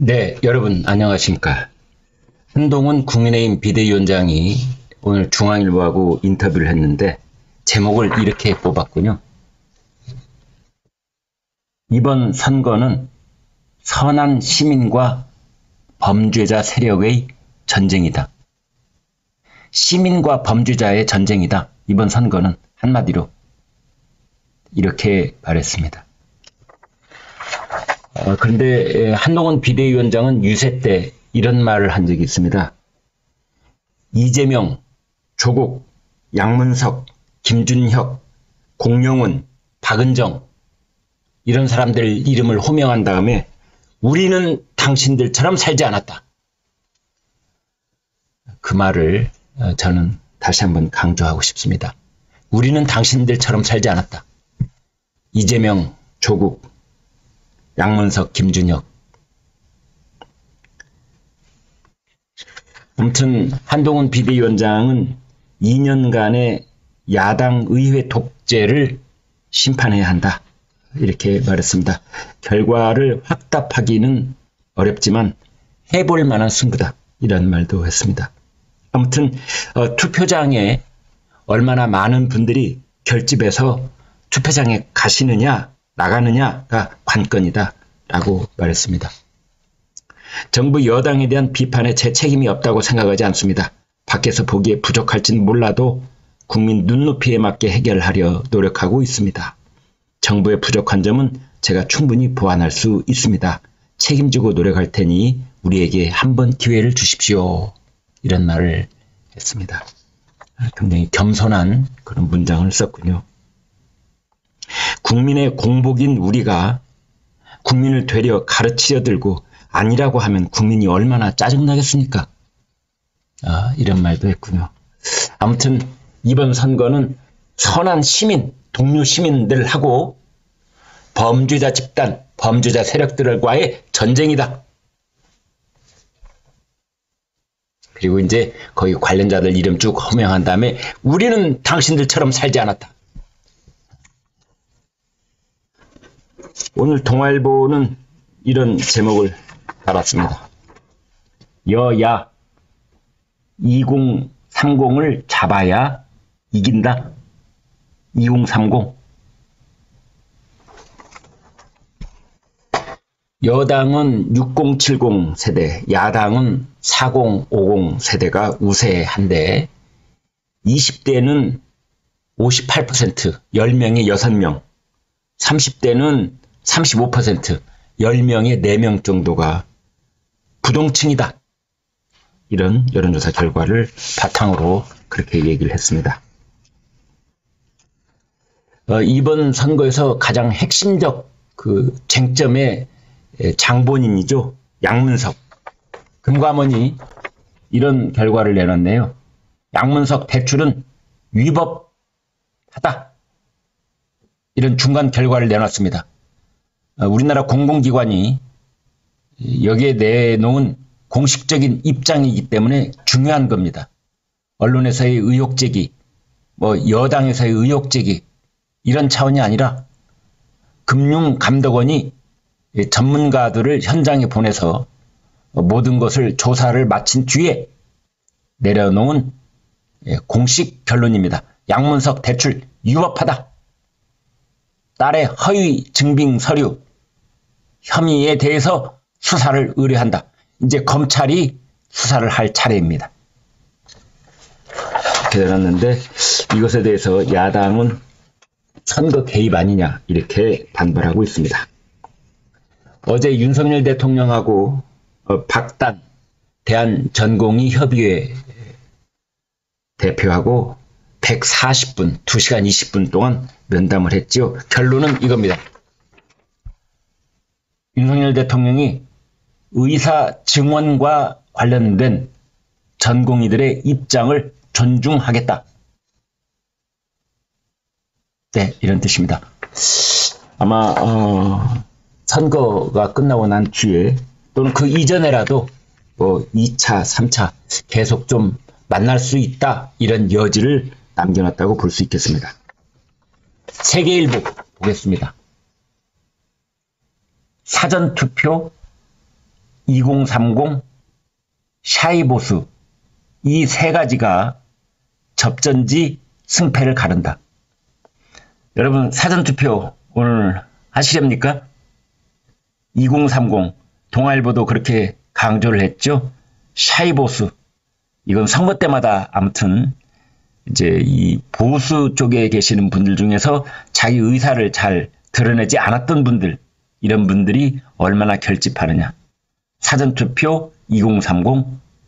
네, 여러분 안녕하십니까. 한동훈 국민의힘 비대위원장이 오늘 중앙일보하고 인터뷰를 했는데 제목을 이렇게 뽑았군요. 이번 선거는 선한 시민과 범죄자 세력의 전쟁이다. 시민과 범죄자의 전쟁이다. 이번 선거는 한마디로 이렇게 말했습니다. 그런데 한동훈 비대위원장은 유세 때 이런 말을 한 적이 있습니다. 이재명, 조국, 양문석, 김준혁, 공영훈, 박은정 이런 사람들 이름을 호명한 다음에 우리는 당신들처럼 살지 않았다. 그 말을 저는 다시 한번 강조하고 싶습니다. 우리는 당신들처럼 살지 않았다. 이재명, 조국, 양문석, 김준혁. 아무튼 한동훈 비대위원장은 2년간의 야당 의회 독재를 심판해야 한다. 이렇게 말했습니다. 결과를 확답하기는 어렵지만 해볼 만한 승부다. 이런 말도 했습니다. 아무튼 투표장에 얼마나 많은 분들이 결집해서 투표장에 가시느냐 나가느냐가 관건이다 라고 말했습니다. 정부 여당에 대한 비판에 제 책임이 없다고 생각하지 않습니다. 밖에서 보기에 부족할진 몰라도 국민 눈높이에 맞게 해결하려 노력하고 있습니다. 정부의 부족한 점은 제가 충분히 보완할 수 있습니다. 책임지고 노력할 테니 우리에게 한 번 기회를 주십시오. 이런 말을 했습니다. 굉장히 겸손한 그런 문장을 썼군요. 국민의 공복인 우리가 국민을 되려 가르치려 들고 아니라고 하면 국민이 얼마나 짜증나겠습니까? 이런 말도 했군요. 아무튼 이번 선거는 선한 시민, 동료 시민들하고 범죄자 집단, 범죄자 세력들과의 전쟁이다. 그리고 이제 거기 관련자들 이름 쭉 호명한 다음에 우리는 당신들처럼 살지 않았다. 오늘 동아일보는 이런 제목을 달았습니다. 여야 2030을 잡아야 이긴다. 2030. 여당은 6070 세대, 야당은 4050 세대가 우세한데 20대는 58%, 10명에 6명, 30대는 35%, 10명에 4명 정도가 부동층이다. 이런 여론조사 결과를 바탕으로 그렇게 얘기를 했습니다. 이번 선거에서 가장 핵심적 그 쟁점의 장본인이죠. 양문석. 금감원이 이런 결과를 내놨네요. 양문석 대출은 위법하다. 이런 중간 결과를 내놨습니다. 우리나라 공공기관이 여기에 내놓은 공식적인 입장이기 때문에 중요한 겁니다. 언론에서의 의혹 제기, 여당에서의 의혹 제기 이런 차원이 아니라 금융감독원이 전문가들을 현장에 보내서 모든 것을 조사를 마친 뒤에 내려놓은 공식 결론입니다. 양문석 대출 위법하다. 딸의 허위 증빙 서류 혐의에 대해서 수사를 의뢰한다. 이제 검찰이 수사를 할 차례입니다. 이렇게 내놨는데 이것에 대해서 야당은 선거 개입 아니냐 이렇게 반발하고 있습니다. 어제 윤석열 대통령하고 박단 대한전공의협의회 대표하고 140분, 2시간 20분 동안 면담을 했죠. 결론은 이겁니다. 윤석열 대통령이 의사 증언과 관련된 전공의들의 입장을 존중하겠다. 네, 이런 뜻입니다. 아마 선거가 끝나고 난 뒤에 또는 그 이전에라도 2차, 3차 계속 좀 만날 수 있다. 이런 여지를 남겨놨다고 볼 수 있겠습니다. 세계일보 보겠습니다. 사전투표 2030, 샤이보수 이 세 가지가 접전지 승패를 가른다. 여러분 사전투표 오늘 하시렵니까? 2030 동아일보도 그렇게 강조를 했죠. 샤이보수 이건 선거 때마다 아무튼 이제 이 보수 쪽에 계시는 분들 중에서 자기 의사를 잘 드러내지 않았던 분들 이런 분들이 얼마나 결집하느냐. 사전투표 2030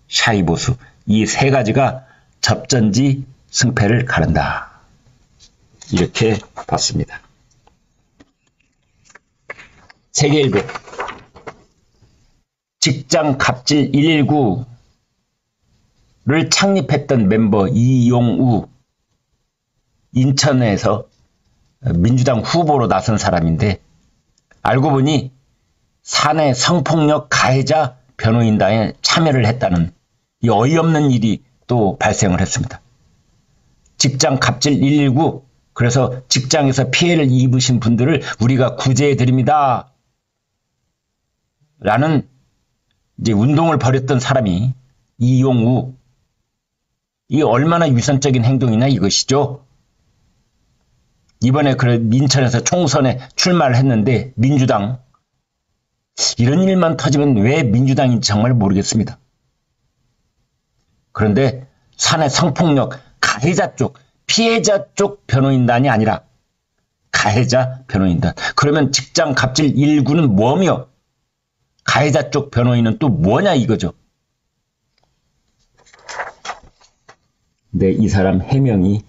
샤이보수 이 세 가지가 접전지 승패를 가른다. 이렇게 봤습니다. 세계일보 직장 갑질 119를 창립했던 멤버 이용우 인천에서 민주당 후보로 나선 사람인데 알고 보니 사내 성폭력 가해자 변호인단에 참여를 했다는 이 어이없는 일이 또 발생을 했습니다. 직장 갑질 119 그래서 직장에서 피해를 입으신 분들을 우리가 구제해 드립니다. 라는 이제 운동을 벌였던 사람이 이용우 이 얼마나 위선적인 행동이냐 이것이죠. 이번에 그래 인천에서 총선에 출마를 했는데 민주당 이런 일만 터지면 왜 민주당인지 정말 모르겠습니다. 그런데 사내 성폭력 가해자 쪽 피해자 쪽 변호인단이 아니라 가해자 변호인단. 그러면 직장 갑질 119는 뭐며 가해자 쪽 변호인은 또 뭐냐 이거죠. 근데 이 사람 해명이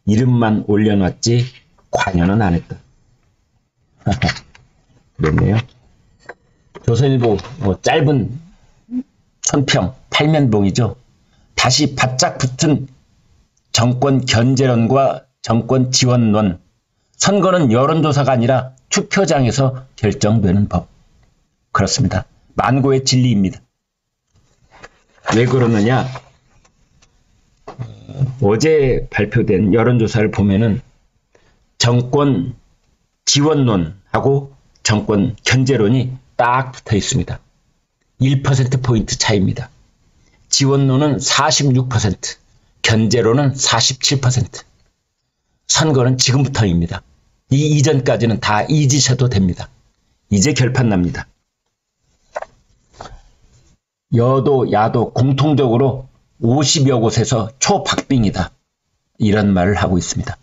이름만 올려놨지 관여는 안 했다. 그랬네요. 조선일보 짧은 천평 8면봉이죠. 다시 바짝 붙은 정권 견제론과 정권 지원론. 선거는 여론조사가 아니라 투표장에서 결정되는 법. 그렇습니다. 만고의 진리입니다. 왜 그러느냐? 어제 발표된 여론조사를 보면은 정권 지원론하고 정권 견제론이 딱 붙어 있습니다. 1%포인트 차이입니다. 지원론은 46%, 견제론은 47%. 선거는 지금부터입니다. 이 이전까지는 다 잊으셔도 됩니다. 이제 결판 납니다. 여도 야도 공통적으로 50여 곳에서 초박빙이다. 이런 말을 하고 있습니다.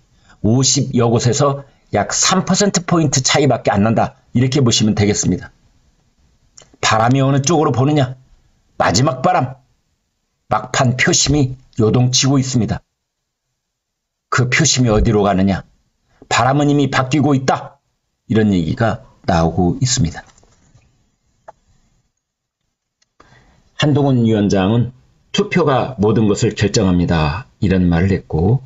50여 곳에서 약 3%포인트 차이밖에 안 난다. 이렇게 보시면 되겠습니다. 바람이 어느 쪽으로 보느냐? 마지막 바람. 막판 표심이 요동치고 있습니다. 그 표심이 어디로 가느냐? 바람은 이미 바뀌고 있다. 이런 얘기가 나오고 있습니다. 한동훈 위원장은 투표가 모든 것을 결정합니다. 이런 말을 했고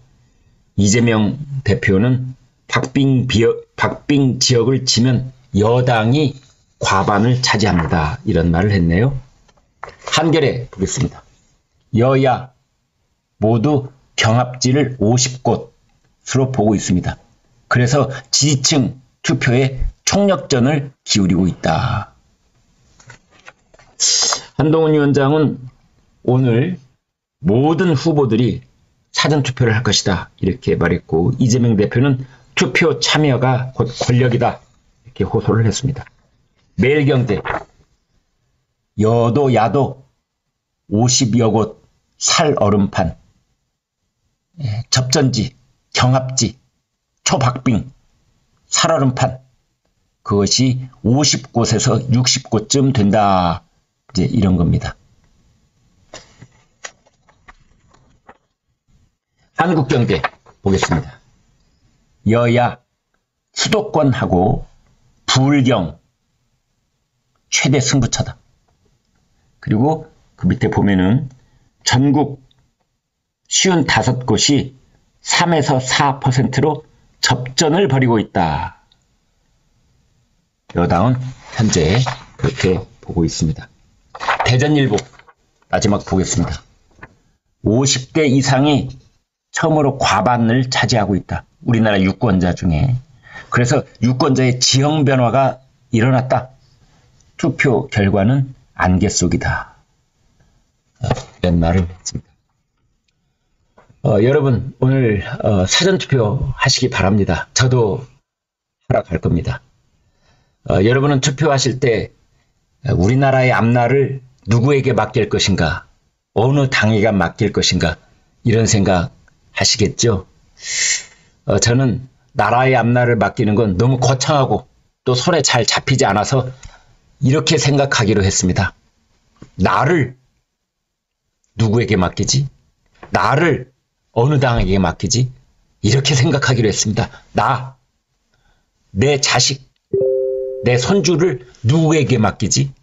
이재명 대표는 박빙 지역을 지면 여당이 과반을 차지합니다. 이런 말을 했네요. 한겨레 보겠습니다. 여야 모두 경합지를 50곳으로 보고 있습니다. 그래서 지지층 투표에 총력전을 기울이고 있다. 한동훈 위원장은 오늘 모든 후보들이 사전투표를 할 것이다. 이렇게 말했고 이재명 대표는 투표 참여가 곧 권력이다. 이렇게 호소를 했습니다. 매일경제 여도 야도 50여 곳 살얼음판 접전지 경합지 초박빙 살얼음판 그것이 50곳에서 60곳쯤 된다. 이제 이런 겁니다. 한국경제 보겠습니다. 여야 수도권하고 부울경 최대 승부처다. 그리고 그 밑에 보면은 전국 55곳이 3에서 4%로 접전을 벌이고 있다. 여당은 현재 그렇게 보고 있습니다. 대전일보 마지막 보겠습니다. 50대 이상이 처음으로 과반을 차지하고 있다. 우리나라 유권자 중에. 그래서 유권자의 지형 변화가 일어났다. 투표 결과는 안개 속이다. 이런 말을 했습니다. 여러분 오늘 사전투표 하시기 바랍니다. 저도 하러 갈 겁니다. 여러분은 투표하실 때 우리나라의 앞날을 누구에게 맡길 것인가, 어느 당에게 맡길 것인가, 이런 생각 하시겠죠? 저는 나라의 앞날을 맡기는 건 너무 거창하고 또 손에 잘 잡히지 않아서 이렇게 생각하기로 했습니다. 나를 누구에게 맡기지? 나를 어느 당에게 맡기지? 이렇게 생각하기로 했습니다. 내 자식, 내 손주를 누구에게 맡기지?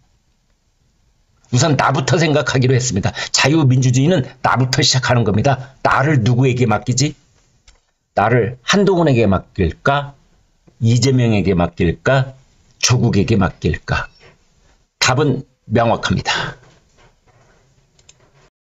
우선 나부터 생각하기로 했습니다. 자유민주주의는 나부터 시작하는 겁니다. 나를 누구에게 맡기지? 나를 한동훈에게 맡길까? 이재명에게 맡길까? 조국에게 맡길까? 답은 명확합니다.